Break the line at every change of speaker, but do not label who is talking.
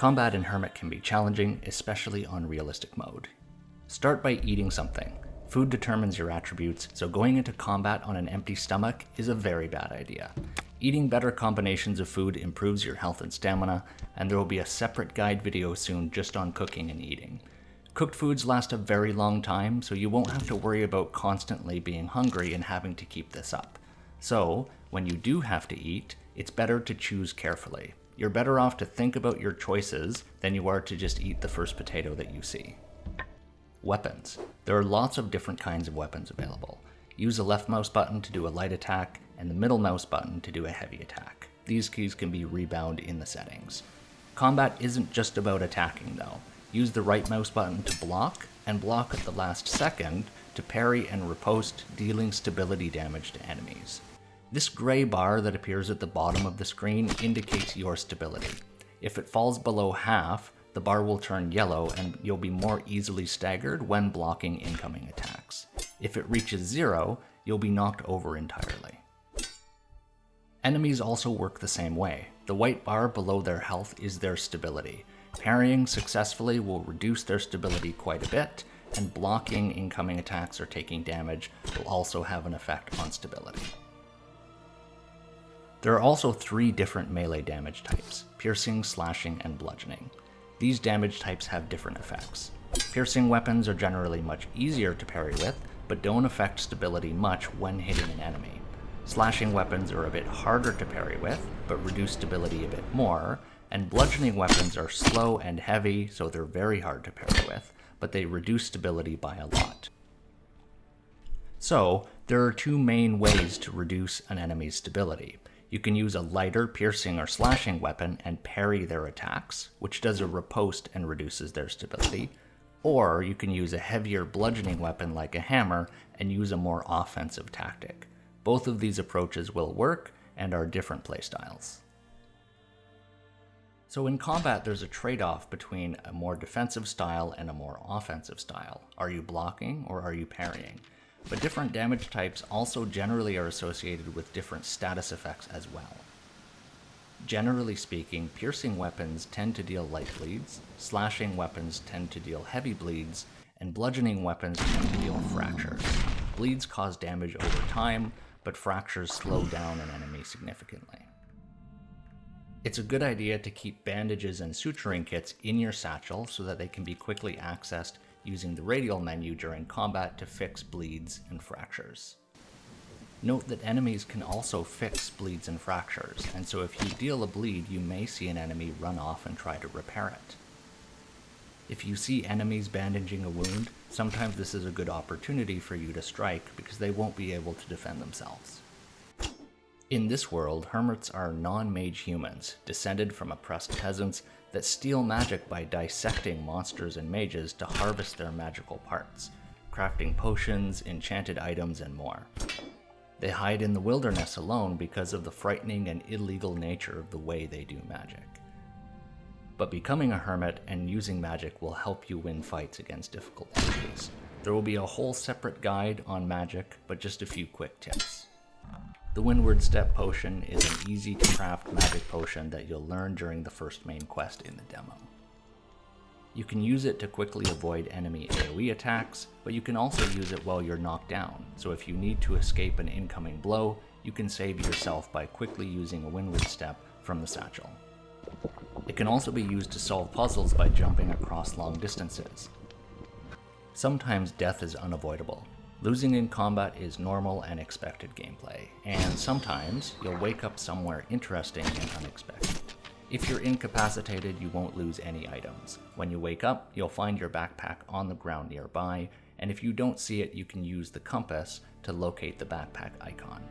Combat in Hermit can be challenging, especially on realistic mode. Start by eating something. Food determines your attributes, so going into combat on an empty stomach is a very bad idea. Eating better combinations of food improves your health and stamina, and there will be a separate guide video soon just on cooking and eating. Cooked foods last a very long time, so you won't have to worry about constantly being hungry and having to keep this up. So, when you do have to eat, it's better to choose carefully. You're better off to think about your choices than you are to just eat the first potato that you see. Weapons. There are lots of different kinds of weapons available. Use the left mouse button to do a light attack and the middle mouse button to do a heavy attack. These keys can be rebound in the settings. Combat isn't just about attacking though. Use the right mouse button to block and block at the last second to parry and riposte, dealing stability damage to enemies. This gray bar that appears at the bottom of the screen indicates your stability. If it falls below half, the bar will turn yellow and you'll be more easily staggered when blocking incoming attacks. If it reaches 0, you'll be knocked over entirely. Enemies also work the same way. The white bar below their health is their stability. Parrying successfully will reduce their stability quite a bit, and blocking incoming attacks or taking damage will also have an effect on stability. There are also 3 different melee damage types: piercing, slashing, and bludgeoning. These damage types have different effects. Piercing weapons are generally much easier to parry with, but don't affect stability much when hitting an enemy. Slashing weapons are a bit harder to parry with, but reduce stability a bit more, and bludgeoning weapons are slow and heavy, so they're very hard to parry with, but they reduce stability by a lot. So, there are 2 main ways to reduce an enemy's stability. You can use a lighter piercing or slashing weapon and parry their attacks, which does a riposte and reduces their stability. Or you can use a heavier bludgeoning weapon like a hammer and use a more offensive tactic. Both of these approaches will work and are different playstyles. So in combat, there's a trade-off between a more defensive style and a more offensive style. Are you blocking or are you parrying? But different damage types also generally are associated with different status effects as well. Generally speaking, piercing weapons tend to deal light bleeds, slashing weapons tend to deal heavy bleeds, and bludgeoning weapons tend to deal fractures. Bleeds cause damage over time, but fractures slow down an enemy significantly. It's a good idea to keep bandages and suturing kits in your satchel so that they can be quickly accessed using the radial menu during combat to fix bleeds and fractures. Note that enemies can also fix bleeds and fractures, and so if you deal a bleed, you may see an enemy run off and try to repair it. If you see enemies bandaging a wound, sometimes this is a good opportunity for you to strike because they won't be able to defend themselves. In this world, hermits are non-mage humans, descended from oppressed peasants that steal magic by dissecting monsters and mages to harvest their magical parts, crafting potions, enchanted items, and more. They hide in the wilderness alone because of the frightening and illegal nature of the way they do magic. But becoming a hermit and using magic will help you win fights against difficult enemies. There will be a whole separate guide on magic, but just a few quick tips. The Windward Step Potion is an easy-to-craft magic potion that you'll learn during the first main quest in the demo. You can use it to quickly avoid enemy AoE attacks, but you can also use it while you're knocked down, so if you need to escape an incoming blow, you can save yourself by quickly using a Windward Step from the satchel. It can also be used to solve puzzles by jumping across long distances. Sometimes death is unavoidable. Losing in combat is normal and expected gameplay, and sometimes you'll wake up somewhere interesting and unexpected. If you're incapacitated, you won't lose any items. When you wake up, you'll find your backpack on the ground nearby, and if you don't see it, you can use the compass to locate the backpack icon.